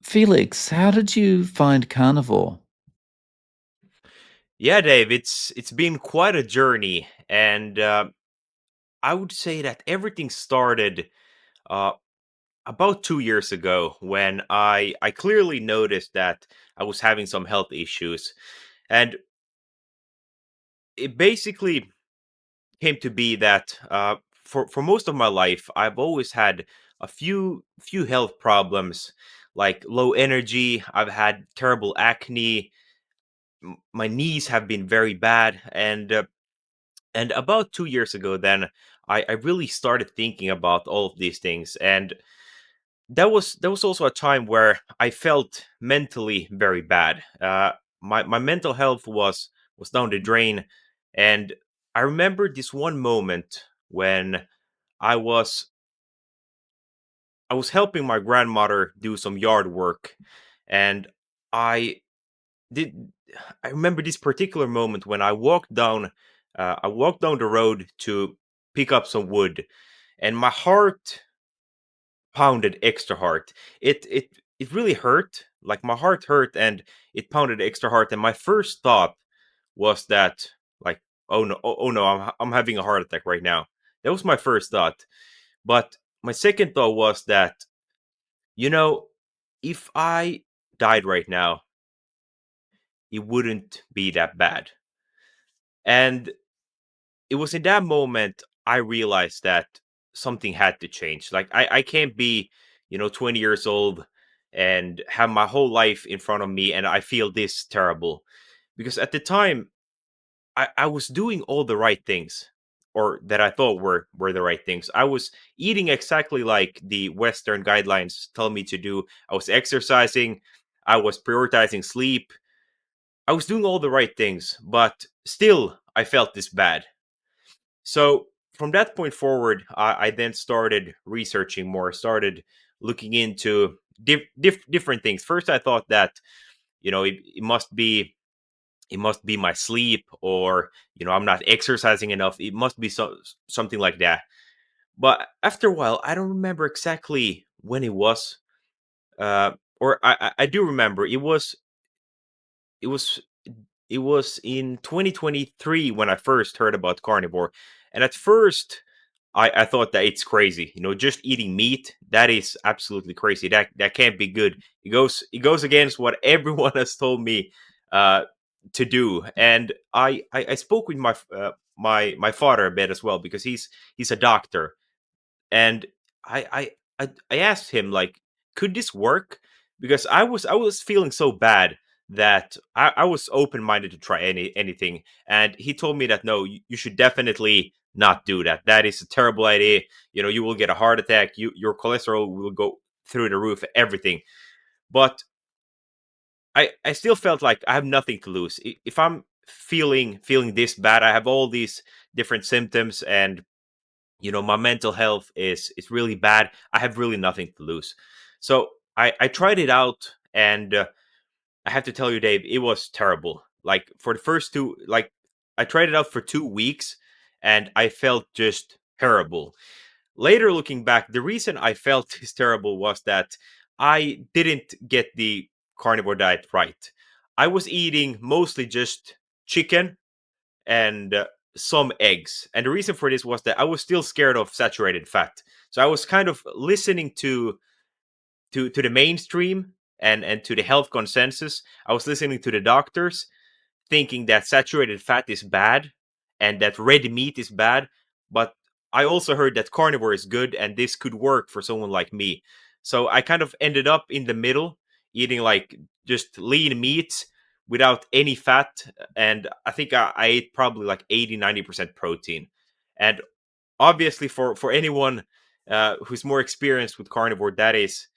Felix, how did you find carnivore? Yeah, Dave, it's been quite a journey, and I would say that everything started uh, about 2 years ago when I clearly noticed that I was having some health issues, and it basically came to be that for most of my life I've always had a few health problems like low energy. I've had terrible acne. My knees have been very bad, and about 2 years ago, then I really started thinking about all of these things, and that was also a time where I felt mentally very bad. My mental health was down the drain, and I remember this one moment when I was I was helping my grandmother do some yard work, and I did. I remember this particular moment when I walked down the road to pick up some wood, and my heart pounded extra hard. It really hurt. Like my heart hurt, and it pounded extra hard. And my first thought was that, like, oh no, I'm having a heart attack right now. That was my first thought. But my second thought was that, you know, if I died right now, it wouldn't be that bad. And it was in that moment I realized that something had to change. Like I can't be, 20 years old and have my whole life in front of me and I feel this terrible. Because at the time I was doing all the right things, or that I thought were the right things. I was eating exactly like the Western guidelines tell me to do. I was exercising, I was prioritizing sleep. I was doing all the right things, but still I felt this bad. So from that point forward, I then started researching more, started looking into different things. First, I thought that it must be my sleep, or I'm not exercising enough. It must be something like that. But after a while, I don't remember exactly when it was, or I do remember it was it was in 2023 when I first heard about carnivore, and at first I thought that it's crazy. Just eating meat, that is absolutely crazy. That can't be good. It goes against what everyone has told me uh, to do. And I spoke with my father a bit as well, because he's a doctor, and I asked him, like, could this work? Because I was feeling so bad that I was open minded to try anything, and he told me that no, you should definitely not do that. That is a terrible idea. You will get a heart attack. Your cholesterol will go through the roof. Everything. But I still felt like I have nothing to lose. If I'm feeling this bad, I have all these different symptoms, and my mental health is really bad. I have really nothing to lose. So I tried it out, and I have to tell you, Dave, it was terrible. Like, for the first two, like, I tried it out for 2 weeks, and I felt just terrible. Later, looking back, the reason I felt this terrible was that I didn't get the carnivore diet right. I was eating mostly just chicken and some eggs. And the reason for this was that I was still scared of saturated fat. So I was kind of listening to the mainstream and to the health consensus. I was listening to the doctors, thinking that saturated fat is bad and that red meat is bad. But I also heard that carnivore is good and this could work for someone like me. So I kind of ended up in the middle, eating like just lean meat without any fat. And I think I ate probably like 80-90% protein. And obviously, for anyone who's more experienced with carnivore, that is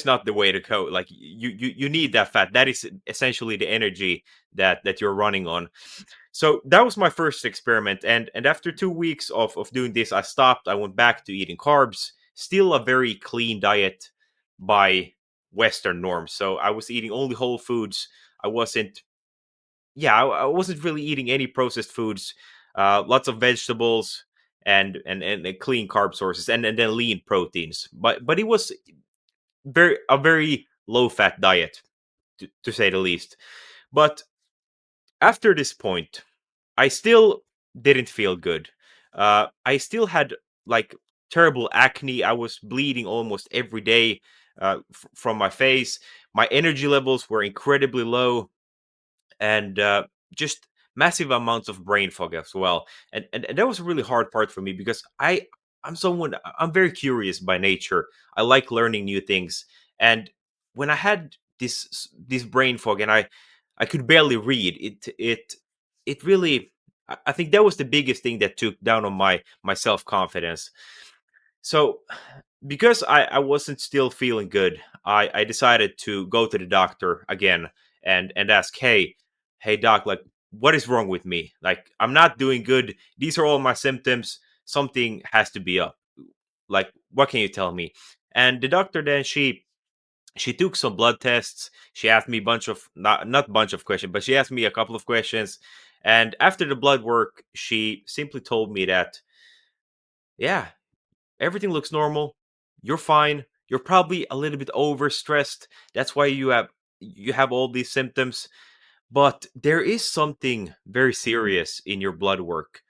not the way to go. Like, you need that fat. That is essentially the energy that you're running on. So that was my first experiment, and after 2 weeks of doing this, I stopped. I went back to eating carbs. Still a very clean diet by Western norms. So I was eating only whole foods. I wasn't yeah, I wasn't really eating any processed foods. Lots of vegetables and clean carb sources, and then lean proteins. But it was very low fat diet, to say the least. But after this point, I still didn't feel good. I still had like terrible acne. I was bleeding almost every day from my face. My energy levels were incredibly low, and just massive amounts of brain fog as well. And that was a really hard part for me because I'm very curious by nature. I like learning new things, and when I had this brain fog and I could barely read it really. I think that was the biggest thing that took down on my self confidence. So because I wasn't still feeling good, I decided to go to the doctor again and ask, hey doc, like what is wrong with me? Like I'm not doing good. These are all my symptoms. Something has to be up. Like what can you tell me? And the doctor then she took some blood tests. She asked me a bunch of not bunch of questions, but she asked me a couple of questions. And after the blood work, she simply told me that, yeah, everything looks normal. You're fine. You're probably a little bit overstressed. That's why you have all these symptoms. But there is something very serious in your blood work.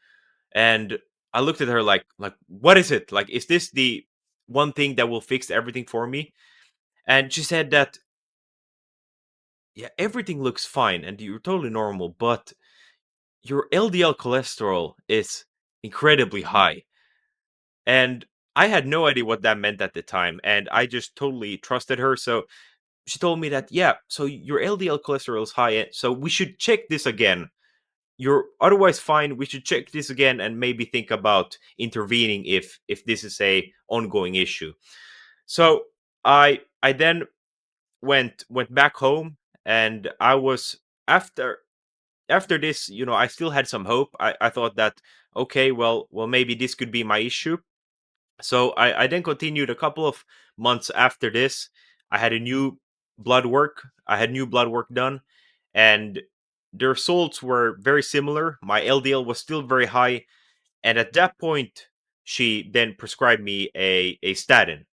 And I looked at her like what is it? Like is this the one thing that will fix everything for me? And she said that yeah, everything looks fine and you're totally normal, but your LDL cholesterol is incredibly high. And I had no idea what that meant at the time, and I just totally trusted her. So she told me that, yeah, so your LDL cholesterol is high, so we should check this again. You're otherwise fine. We should check this again and maybe think about intervening if this is a ongoing issue. So I then went back home, and I was after this, I still had some hope. I thought that okay, well maybe this could be my issue. So I then continued a couple of months after this. I had a new blood work. I had new blood work done, and the results were very similar. My LDL was still very high, and at that point, she then prescribed me a statin.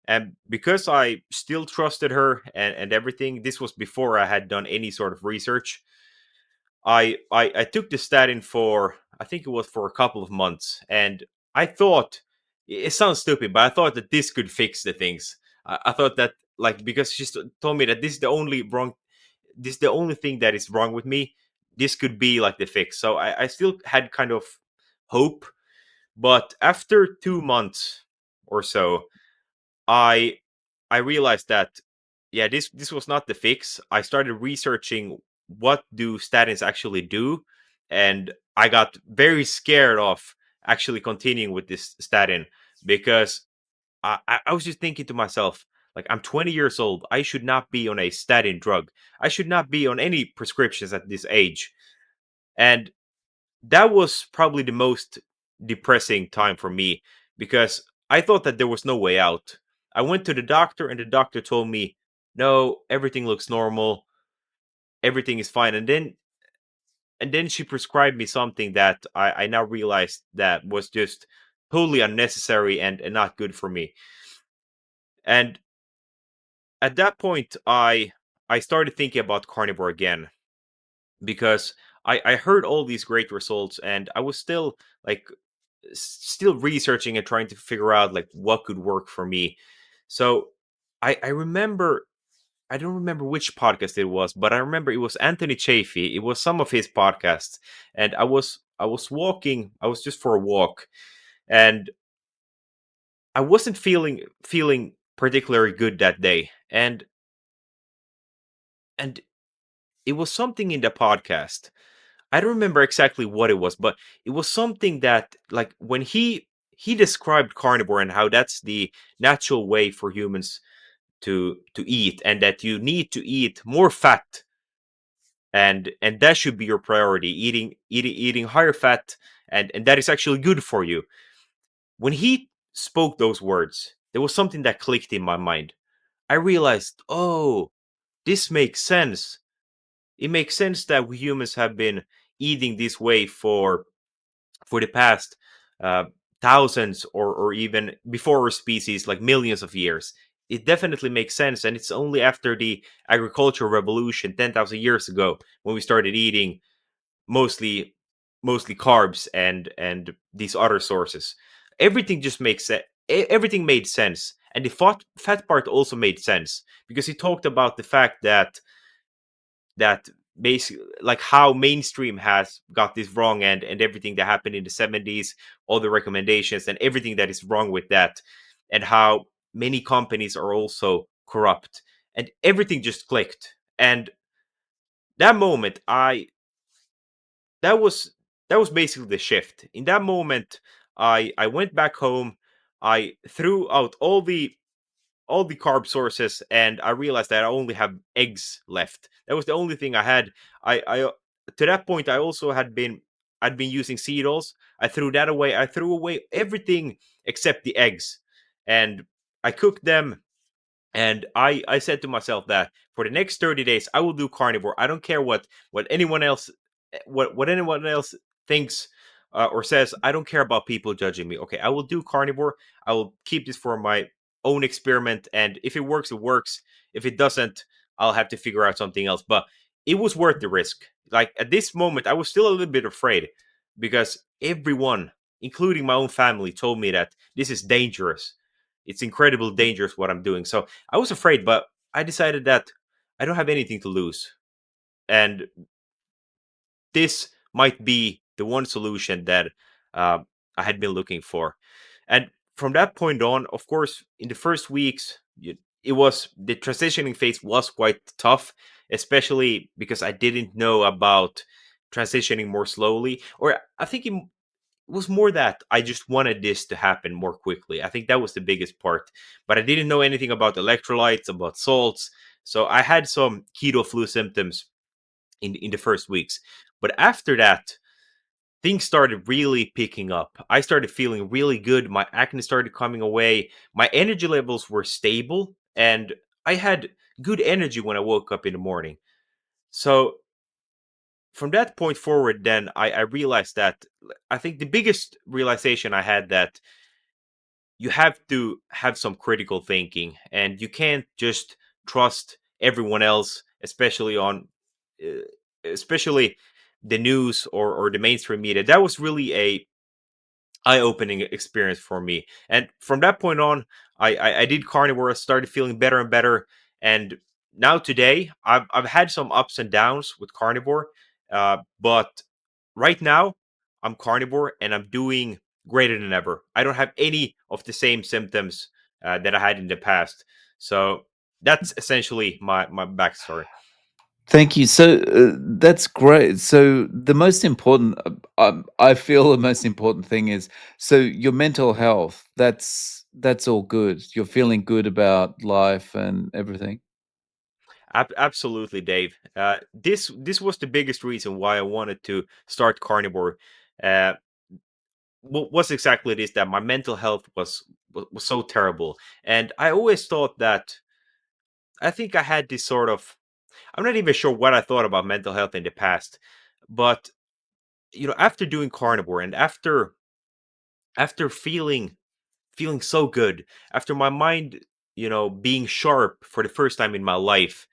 And because I still trusted her and everything, this was before I had done any sort of research. I took the statin for, I think it was for a couple of months, and I thought it sounds stupid, but I thought that this could fix the things. I thought that like because she told me that this is the only thing that is wrong with me. This could be like the fix. So I still had kind of hope, but after 2 months or so, I I realized that yeah, this was not the fix. I started researching what do statins actually do, and I got very scared of actually continuing with this statin because I was just thinking to myself, like I'm 20 years old. I should not be on a statin drug. I should not be on any prescriptions at this age. And that was probably the most depressing time for me because I thought that there was no way out. I went to the doctor and the doctor told me, "No, everything looks normal. Everything is fine." And then she prescribed me something that I now realized that was just totally unnecessary and not good for me. And at that point I started thinking about carnivore again because I heard all these great results and I was still like still researching and trying to figure out like what could work for me. So I remember I don't remember which podcast it was, but I remember it was Anthony Chafee. It was some of his podcasts, and I was walking. I was just for a walk, and I wasn't feeling particularly good that day. And it was something in the podcast. I don't remember exactly what it was, but it was something that like when he described carnivore and how that's the natural way for humans to eat and that you need to eat more fat and that should be your priority, eating higher fat, and that is actually good for you. When he spoke those words, there was something that clicked in my mind. I realized, oh, this makes sense. It makes sense that we humans have been eating this way for the past uh, thousands or even before our species, like millions of years. it definitely makes sense. And it's only after the agricultural revolution 10,000 years ago when we started eating mostly mostly carbs and these other sources. Everything just makes sense. Everything made sense, and the fat part also made sense because he talked about the fact that basically like how mainstream has got this wrong, and everything that happened in the 70s, all the recommendations and everything that is wrong with that, and how many companies are also corrupt, and everything just clicked. And that moment, I that was that was basically the shift. In that moment, I went back home, I threw out all the carb sources, and I realized that I only have eggs left. That was the only thing I had. I To that point I also I'd been using seed oils. I threw that away. I threw away everything except the eggs, and I cooked them. And I said to myself that for the next 30 days I will do carnivore. I don't care what anyone else what anyone else thinks or says. I don't care about people judging me. Okay, I will do carnivore. I will keep this for my own experiment, and if it works, it works. If it doesn't, I'll have to figure out something else. But it was worth the risk. Like at this moment I was still a little bit afraid because everyone, including my own family, told me that this is dangerous. It's incredibly dangerous what I'm doing. So I was afraid, but I decided that I don't have anything to lose. And this might be the one solution that uh, I had been looking for. And from that point on, of course, in the first weeks, it was the transitioning phase was quite tough, especially because I didn't know about transitioning more slowly. Or I think it was more that I just wanted this to happen more quickly. I think that was the biggest part. But I didn't know anything about electrolytes, about salts. So I had some keto flu symptoms in the first weeks. But after that, things started really picking up. I started feeling really good. My acne started coming away. My energy levels were stable, and I had good energy when I woke up in the morning. So from that point forward, then I realized that I think the biggest realization I had that you have to have some critical thinking, and you can't just trust everyone else, especially on uh, especially the news or the mainstream media. That was really a eye-opening experience for me. And from that point on, I did carnivore. I started feeling better and better. And now today, I've had some ups and downs with carnivore, but right now I'm carnivore and I'm doing greater than ever. I don't have any of the same symptoms that I had in the past. So that's essentially my backstory. Thank you. So that's great. So the most important, I feel the most important thing is so your mental health. That's all good. You're feeling good about life and everything. Absolutely, Dave. This was the biggest reason why I wanted to start carnivore. Uh, was exactly this, that my mental health was so terrible, and I always thought that I think I had this sort of. I'm not even sure what I thought about mental health in the past, but after doing carnivore and after feeling so good, after my mind being sharp for the first time in my life,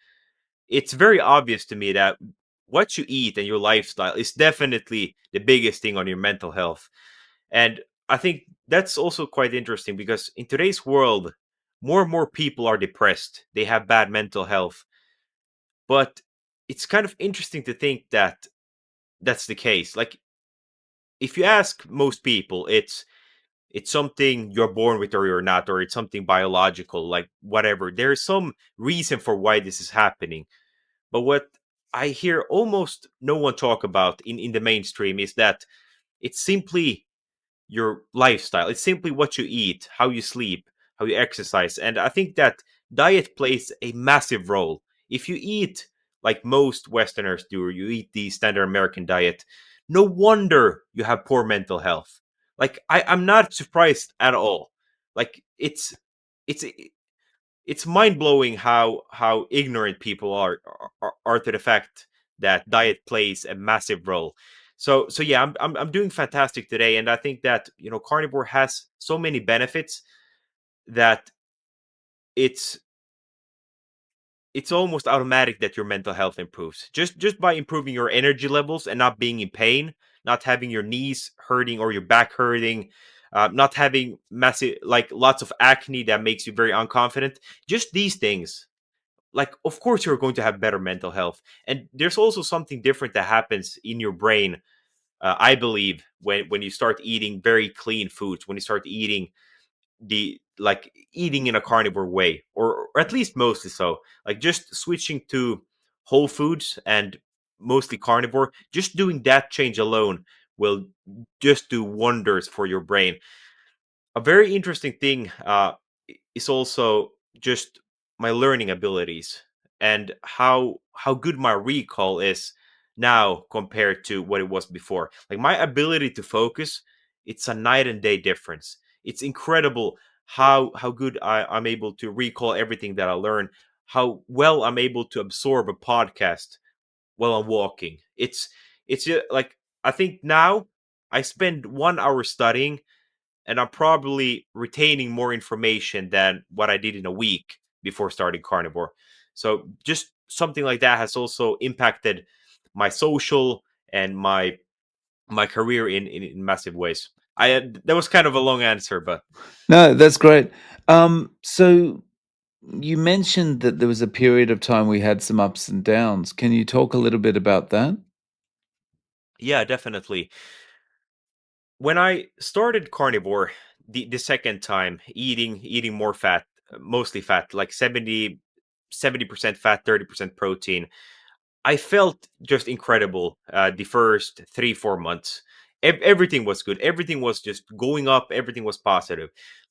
it's very obvious to me that what you eat and your lifestyle is definitely the biggest thing on your mental health. And I think that's also quite interesting because in today's world, more and more people are depressed. They have bad mental health. But it's kind of interesting to think that that's the case. Like if you ask most people, it's something you're born with or you're not, or it's something biological, like whatever. There's some reason for why this is happening. But what I hear almost no one talk about in the mainstream is that it's simply your lifestyle. It's simply what you eat, how you sleep, how you exercise. And I think that diet plays a massive role. If you eat like most Westerners do, or you eat the standard American diet, no wonder you have poor mental health. Like I'm not surprised at all. Like it's it's mind blowing how ignorant people are to the fact that diet plays a massive role. So yeah, I'm doing fantastic today, and I think that carnivore has so many benefits that it's it's almost automatic that your mental health improves just by improving your energy levels and not being in pain, not having your knees hurting or your back hurting, not having massive, like, lots of acne that makes you very unconfident. Just these things, like, of course you're going to have better mental health. And there's also something different that happens in your brain, I believe, when you start eating very clean foods, when you start eating the like eating in a carnivore way, or at least mostly so, like just switching to whole foods and mostly carnivore. Just doing that change alone will just do wonders for your brain. A very interesting thing is also just my learning abilities and how good my recall is now compared to what it was before. Like, my ability to focus, it's a night and day difference. It's incredible how good I'm able to recall everything that I learn, how well I'm able to absorb a podcast while I'm walking. It's just, like, I think now I spend 1 hour studying, and I'm probably retaining more information than what I did in a week before starting carnivore. So just something like that has also impacted my social and my career in massive ways. That was kind of a long answer, but No, that's great. So you mentioned that there was a period of time we had some ups and downs. Can you talk a little bit about that? yeah, definitely. When I started carnivore the second time, eating more fat, mostly fat, like 70% fat, 30% protein, I felt just incredible the first 3 4 months. Everything was good. Everything was just going up. Everything was positive.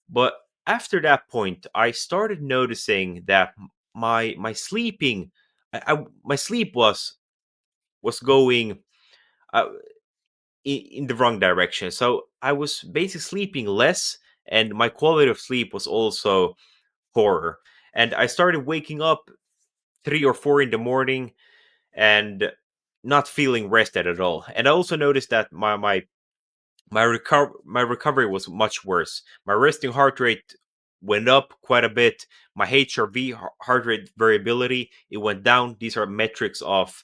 But after that point, I started noticing that my sleeping, my sleep was going uh, in the wrong direction. So I was basically sleeping less, and my quality of sleep was also poorer. And I started waking up 3 or 4 in the morning and not feeling rested at all. And I also noticed that my recovery was much worse. My resting heart rate went up quite a bit. My HRV, heart rate variability, it went down. These are metrics of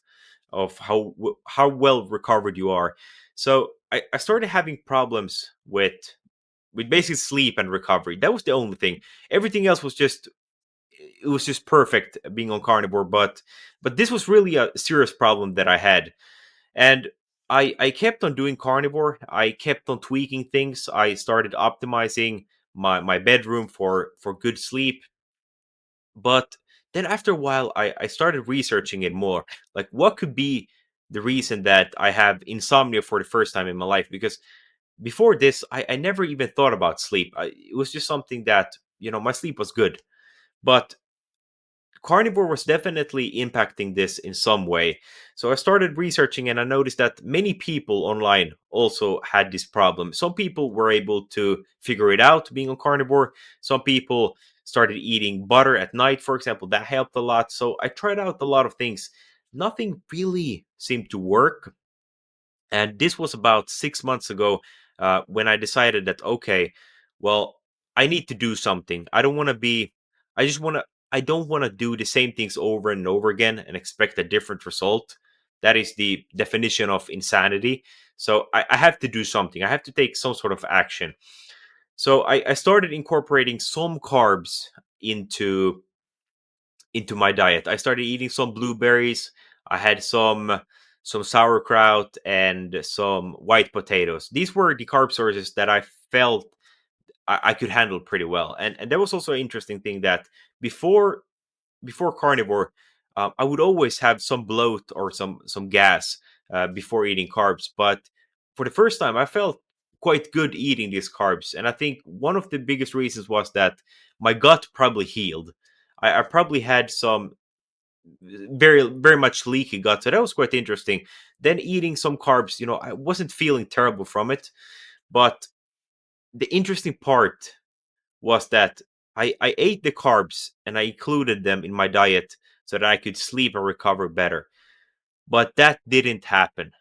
how well recovered you are. So I started having problems with basically sleep and recovery. That was the only thing. Everything else was just, it was just perfect being on carnivore, but this was really a serious problem that I had. And I kept on doing carnivore. I kept on tweaking things. I started optimizing my bedroom for good sleep. But then after a while, I started researching it more. Like, what could be the reason that I have insomnia for the first time in my life? Because before this, I never even thought about sleep. It was just something that, my sleep was good. But carnivore was definitely impacting this in some way. So I started researching, and I noticed that many people online also had this problem. Some people were able to figure it out being on carnivore. Some people started eating butter at night, for example. That helped a lot. So I tried out a lot of things. Nothing really seemed to work. And this was about 6 months ago, when I decided that, okay, well, I need to do something. I don't want to be, I just want to, I don't want to do the same things over and over again and expect a different result. That is the definition of insanity. So I have to do something. I have to take some sort of action. So I started incorporating some carbs into into my diet. I started eating some blueberries. I had some sauerkraut and some white potatoes. These were the carb sources that I felt I could handle pretty well. And that was also an interesting thing that before before carnivore, I would always have some bloat or some gas before eating carbs. But for the first time, I felt quite good eating these carbs, and I think one of the biggest reasons was that my gut probably healed. I probably had some very much leaky gut, so that was quite interesting. Then eating some carbs, I wasn't feeling terrible from it, but the interesting part was that I ate the carbs and I included them in my diet so that I could sleep and recover better. But that didn't happen.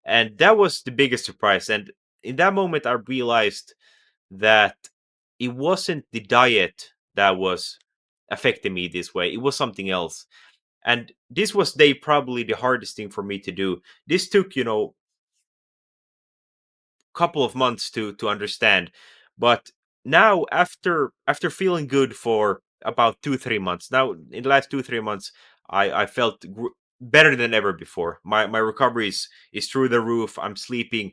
And that was the biggest surprise. And in that moment, I realized that it wasn't the diet that was affecting me this way. It was something else. And this was probably the hardest thing for me to do. This took, couple of months to understand. But now, after feeling good for about 2 3 months, now in the last 2 3 months, I felt better than ever before. My recovery is through the roof. I'm sleeping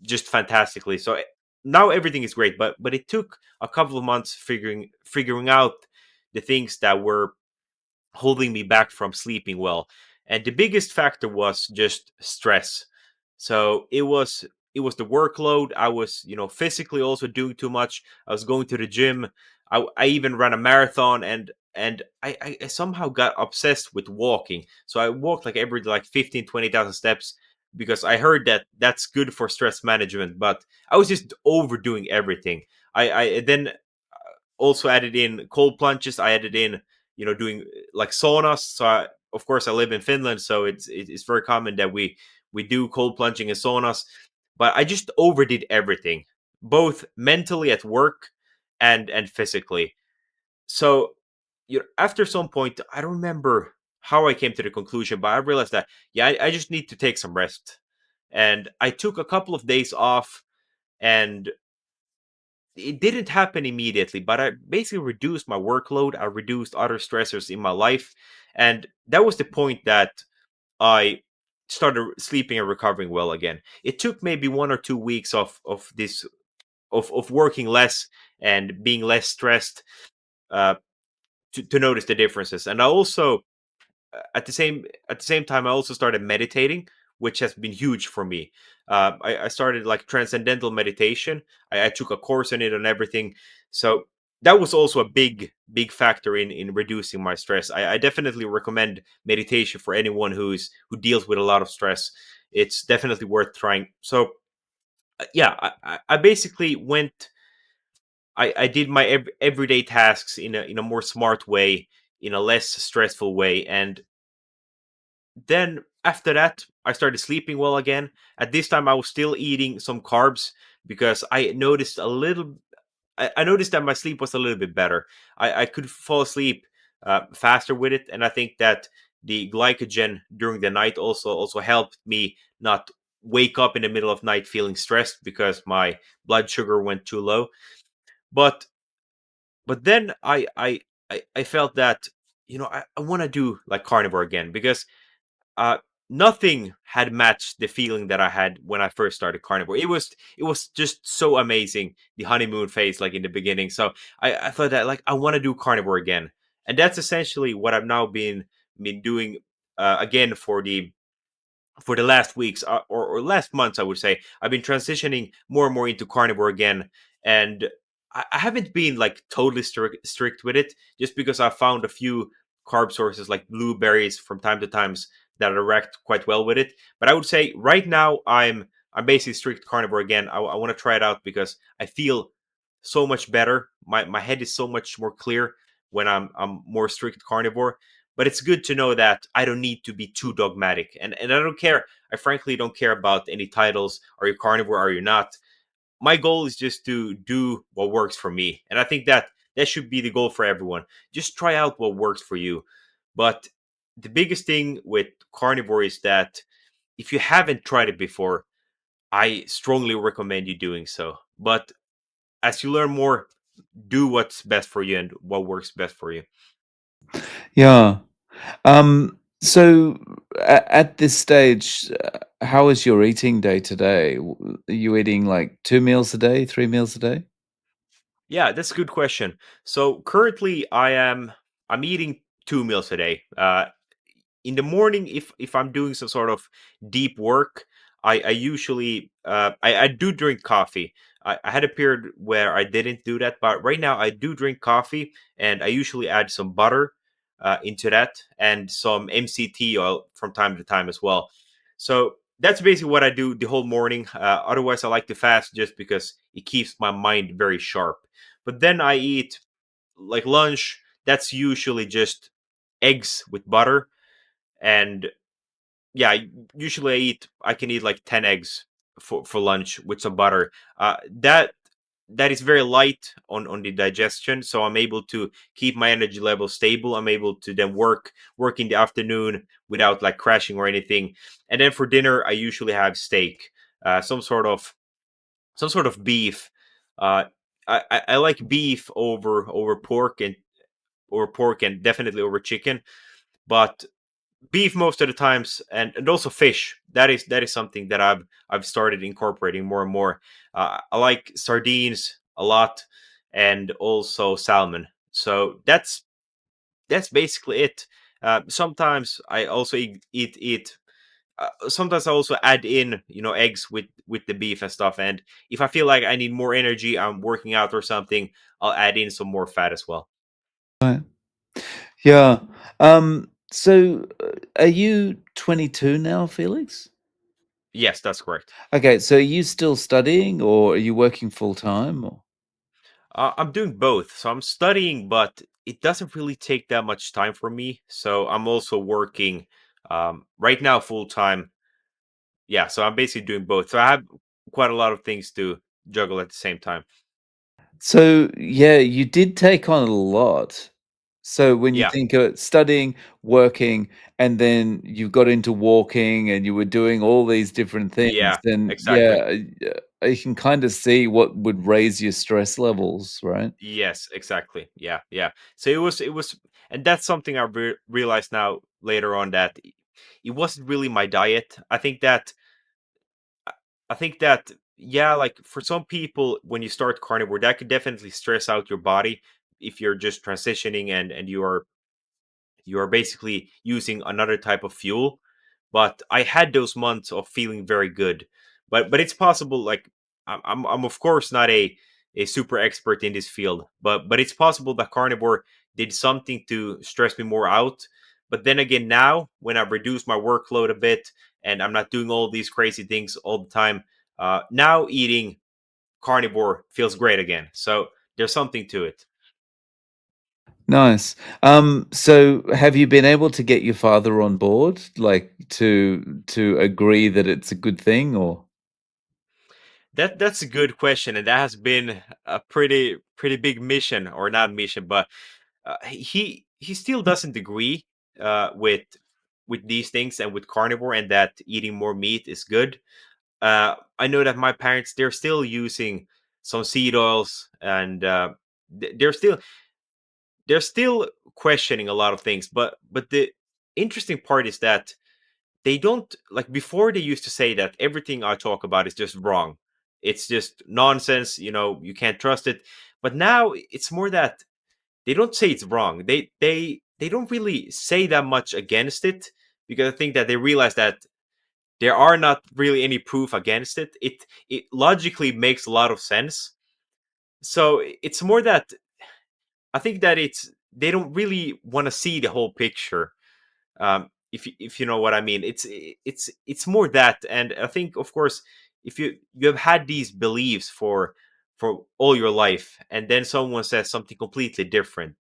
just fantastically. So now everything is great. But it took a couple of months figuring out the things that were holding me back from sleeping well. And the biggest factor was just stress. So it was the workload. I was, physically also doing too much. I was going to the gym. I even ran a marathon, and I somehow got obsessed with walking. So I walked like every like 15 20,000 steps because I heard that that's good for stress management, but I was just overdoing everything. I then also added in cold plunges. I added in, doing like saunas. So of course I live in Finland, so it's very common that we do cold plunging and saunas. But I just overdid everything, both mentally at work and physically. So after some point, I don't remember how I came to the conclusion, but I realized that yeah, I just need to take some rest. And I took a couple of days off, and it didn't happen immediately, but I basically reduced my workload. I reduced other stressors in my life. And that was the point that I started sleeping and recovering well again. It took maybe 1 or 2 weeks of this of working less and being less stressed, uh, to notice the differences. And I also at the same time I also started meditating, which has been huge for me. I started like transcendental meditation. I took a course in it and everything. So that was also a big factor in reducing my stress. I definitely recommend meditation for anyone who deals with a lot of stress. It's definitely worth trying. So yeah, I basically went. I did my everyday tasks in a more smart way, in a less stressful way, and then after that, I started sleeping well again. At this time, I was still eating some carbs because I noticed that my sleep was a little bit better. I could fall asleep faster with it, and I think that the glycogen during the night also helped me not wake up in the middle of night feeling stressed because my blood sugar went too low. But then I felt that I want to do like carnivore again because uh, nothing had matched the feeling that I had when I first started carnivore. It was just so amazing, the honeymoon phase, like in the beginning. So I thought that like I want to do carnivore again, and that's essentially what I've now been doing again for the last weeks, or last months, I would say. I've been transitioning more and more into carnivore again, and I haven't been like totally strict with it, just because I found a few carb sources like blueberries from time to times that interact quite well with it. But I would say right now I'm basically strict carnivore again. I want to try it out because I feel so much better. My head is so much more clear when I'm more strict carnivore. But it's good to know that I don't need to be too dogmatic, and I don't care. I frankly don't care about any titles. Are you carnivore? Are you not? My goal is just to do what works for me, and I think that should be the goal for everyone. Just try out what works for you. But the biggest thing with carnivore is that if you haven't tried it before, I strongly recommend you doing so. But as you learn more, do what's best for you and what works best for you. Yeah. So at this stage, how is your eating day to day? Are you eating like 2 meals a day, 3 meals a day? Yeah, that's a good question. So currently, I'm eating 2 meals a day. In the morning, if I'm doing some sort of deep work, I usually I do drink coffee. I had a period where I didn't do that, but right now I do drink coffee, and I usually add some butter into that and some MCT oil from time to time as well. So that's basically what I do the whole morning. Otherwise, I like to fast just because it keeps my mind very sharp. But then I eat like lunch. That's usually just eggs with butter, and yeah, usually I can eat like 10 eggs for lunch with some butter. That that is very light on the digestion, so I'm able to keep my energy level stable. I'm able to then work in the afternoon without like crashing or anything. And then for dinner I usually have steak, some sort of beef. uh I like beef over pork, and definitely over chicken, but beef most of the times, and also fish. That is something that I've started incorporating more and more. I like sardines a lot, and also salmon. So that's basically it. Sometimes I also eat. Sometimes I also add in, eggs with the beef and stuff. And if I feel like I need more energy, I'm working out or something, I'll add in some more fat as well. Right. Yeah. So, are you 22 now, Felix? Yes, that's correct. Okay, so are you still studying or are you working full time? Or I'm doing both. So I'm studying, but it doesn't really take that much time for me. So I'm also working right now full time. Yeah, so I'm basically doing both. So I have quite a lot of things to juggle at the same time. so yeah, you did take on a lot. So when you Yeah, think of studying, working, and then you got into walking and you were doing all these different things, yeah, then exactly. yeah, I can kind of see what would raise your stress levels, right? Yes, exactly. Yeah, yeah. So it was, and that's something I realized now later on, that it wasn't really my diet. I think that yeah, like for some people, when you start carnivore, that could definitely stress out your body if you're just transitioning, and you are basically using another type of fuel. But I had those months of feeling very good. But it's possible. Like I'm of course not a super expert in this field, but it's possible that carnivore did something to stress me more out. But then again, now when I've reduced my workload a bit and I'm not doing all these crazy things all the time, now eating carnivore feels great again. So there's something to it. Nice. So have you been able to get your father on board, like to agree that it's a good thing or? That's a good question, and that has been a pretty big mission, or not mission, but he still doesn't agree with these things and with carnivore, and that eating more meat is good. I know that my parents, they're still using some seed oils, and they're still questioning a lot of things. But the interesting part is that they don't, like before, they used to say that everything I talk about is just wrong. It's just nonsense, you can't trust it. But now it's more that they don't say it's wrong. They don't really say that much against it, because I think that they realize that there are not really any proof against it. It logically makes a lot of sense. So it's more that I think that it's they don't really want to see the whole picture. If you know what I mean. It's more that. And I think, of course, if you have had these beliefs for all your life, and then someone says something completely different,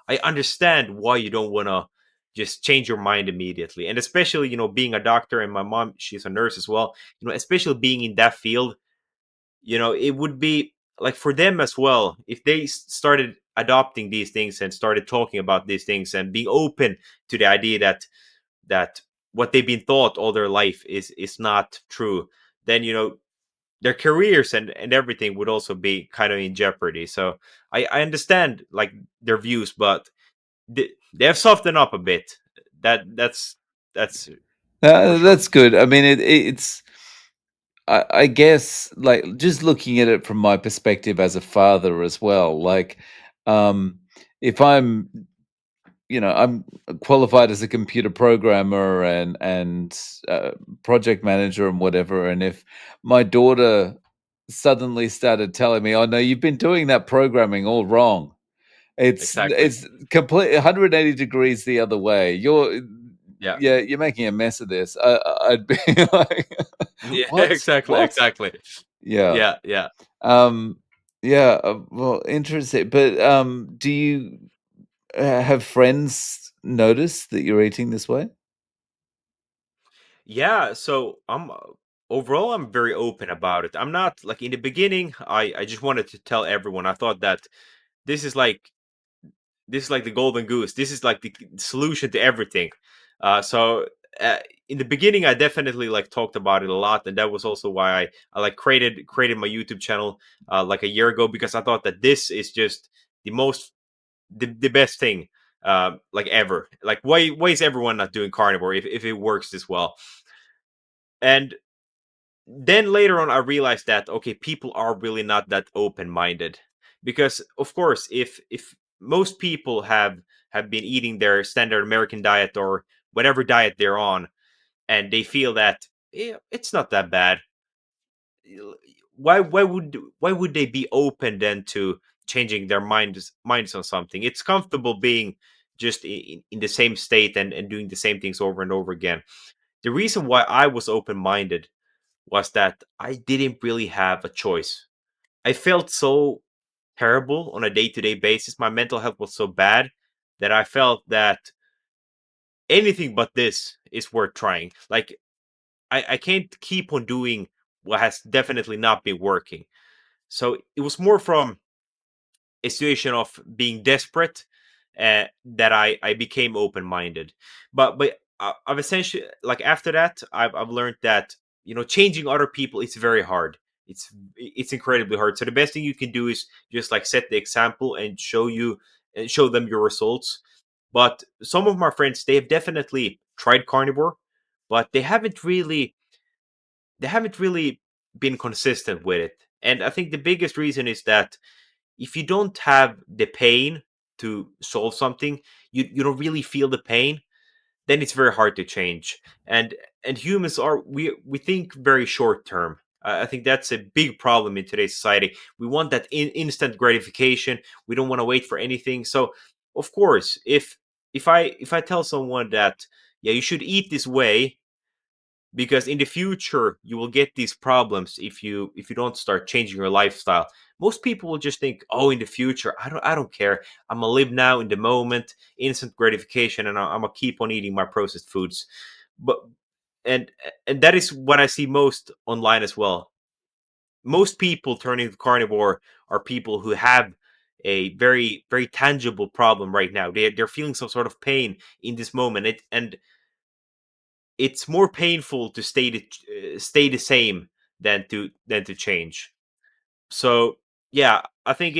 I understand why you don't want to just change your mind immediately. And especially, being a doctor, and my mom, she's a nurse as well, especially being in that field, it would be like for them as well, if they started adopting these things and started talking about these things and being open to the idea that what they've been taught all their life is not true, then their careers and everything would also be kind of in jeopardy. So I understand like their views, but they have softened up a bit. That's for sure. That's good. I mean, it's I guess, like, just looking at it from my perspective as a father as well, like, um, if I'm qualified as a computer programmer and project manager and whatever, and if my daughter suddenly started telling me, "Oh, no, you've been doing that programming all wrong." Exactly. It's complete 180 degrees the other way. Yeah. Yeah, you're making a mess of this. I'd be like, Yeah. "What? Exactly. What?" Exactly. Yeah. Yeah. Yeah. Um, yeah, well, interesting. But, do you, have friends notice that you're eating this way? Yeah. So Overall, I'm very open about it. I'm not like in the beginning. I just wanted to tell everyone. I thought that this is like this is like the golden goose. This is like the solution to everything. So in the beginning, I definitely like talked about it a lot, and that was also why I like created my YouTube channel like a year ago, because I thought that this is just the most the best thing like ever. Like why is everyone not doing carnivore if it works this well? And then later on I realized that okay, people are really not that open minded, because of course if most people have been eating their standard American diet or whatever diet they're on, and they feel that it's not that bad, why would they be open then to changing their minds on something? It's comfortable being just in the same state and doing the same things over and over again. The reason why I was open minded was that I didn't really have a choice. I felt so terrible on a day to day basis. My mental health was so bad that I felt that anything but this is worth trying. Like, I can't keep on doing what has definitely not been working. So it was more from a situation of being desperate that I became open minded. But I've essentially like after that I've learned that changing other people it's very hard. It's incredibly hard. So the best thing you can do is just like set the example and show them your results. But some of my friends they have definitely tried carnivore, but they haven't really been consistent with it. And I think the biggest reason is that if you don't have the pain to solve something, you don't really feel the pain, then it's very hard to change. And humans are we think very short term. I think that's a big problem in today's society. We want that instant gratification. We don't want to wait for anything. So of course, if I tell someone that yeah you should eat this way, because in the future you will get these problems if you don't start changing your lifestyle, most people will just think, oh, in the future I don't care, I'm gonna live now in the moment, instant gratification, and I'm gonna keep on eating my processed foods. But and and that is what I see most online as well. Most people turning to carnivore are people who have a very very tangible problem right now. They're feeling some sort of pain in this moment, and it's more painful to stay the same than to change. So yeah, I think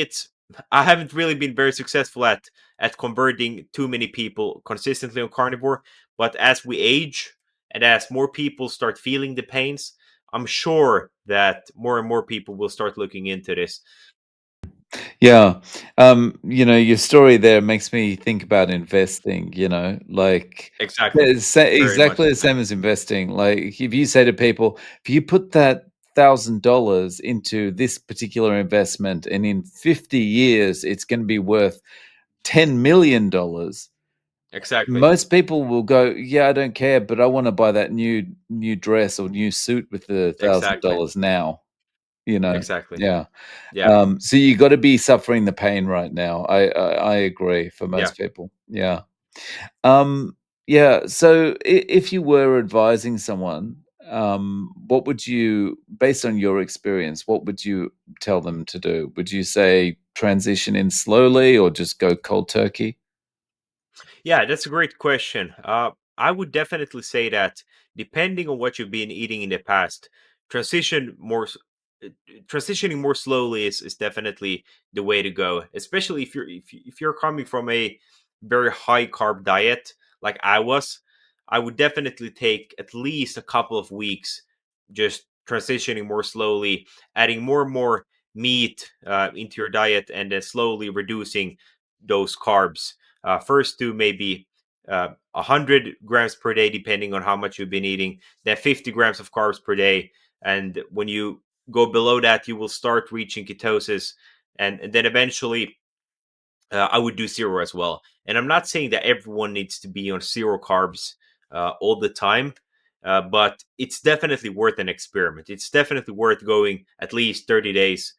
I haven't really been very successful at converting too many people consistently on carnivore, but as we age and as more people start feeling the pains, I'm sure that more and more people will start looking into this. Yeah. Your story there makes me think about investing, like Exactly. it's Very much exactly the the same. same as investing. Like if you say to people, if you put that $1,000 into this particular investment and in 50 years it's going to be worth $10 million, Exactly. most people will go, yeah, I don't care, but I want to buy that new dress or new suit with the thousand Exactly. dollars now, you know. Exactly. Yeah. Yeah. So you got to be suffering the pain right now. I agree for Yeah. most people. Yeah. Um, yeah. So if you were advising someone, what would you, based on your experience, what would you tell them to do? Would you say transition in slowly or just go cold turkey? Yeah, that's a great question. I would definitely say that depending on what you've been eating in the past, transition more, uh, transitioning more slowly is definitely the way to go. Especially if you're coming from a very high carb diet like I was, I would definitely take at least a couple of weeks, just transitioning more slowly, adding more and more meat into your diet, and then slowly reducing those carbs first to maybe 100 grams per day, depending on how much you've been eating, then 50 grams of carbs per day. And when you go below that, you will start reaching ketosis. And then eventually, I would do zero as well. And I'm not saying that everyone needs to be on zero carbs all the time, but it's definitely worth an experiment. It's definitely worth going at least 30 days,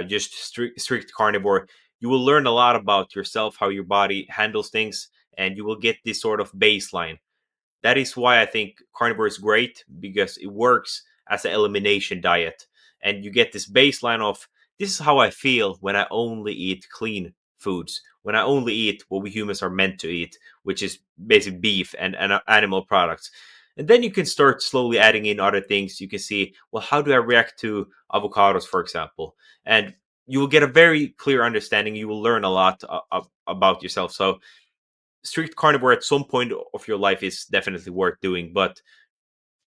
just strict carnivore. You will learn a lot about yourself, how your body handles things, and you will get this sort of baseline. That is why I think carnivore is great, because it works as an elimination diet, and you get this baseline of this is how I feel when I only eat clean foods, when I only eat what we humans are meant to eat, which is basically beef and animal products. And then you can start slowly adding in other things. You can see, well, how do I react to avocados, for example? And you will get a very clear understanding. You will learn a lot about yourself. So, strict carnivore at some point of your life is definitely worth doing, but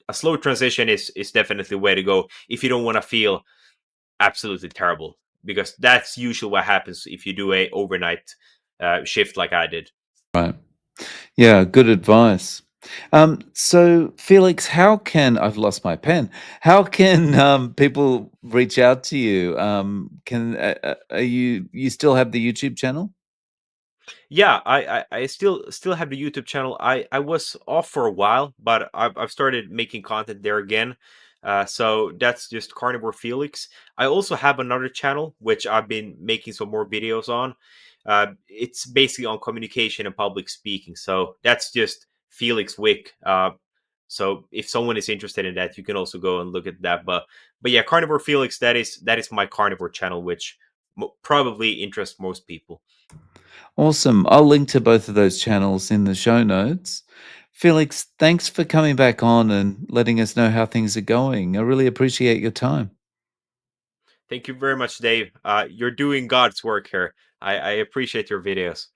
a slow transition is definitely the way to go if you don't want to feel absolutely terrible, because that's usually what happens if you do a overnight shift like I did. Right. Yeah, good advice. So Felix, how can I've lost my pen. How can people reach out to you? Can are you still have the YouTube channel? Yeah, I still have the YouTube channel. I was off for a while, but I've started making content there again. So that's just Carnivore Felix. I also have another channel which I've been making some more videos on. It's basically on communication and public speaking. So that's just Felix Wick. So if someone is interested in that, you can also go and look at that. But yeah, Carnivore Felix. That is my carnivore channel, which probably interests most people. Awesome. I'll link to both of those channels in the show notes. Felix, thanks for coming back on and letting us know how things are going. I really appreciate your time. Thank you very much, Dave. You're doing God's work here. I appreciate your videos.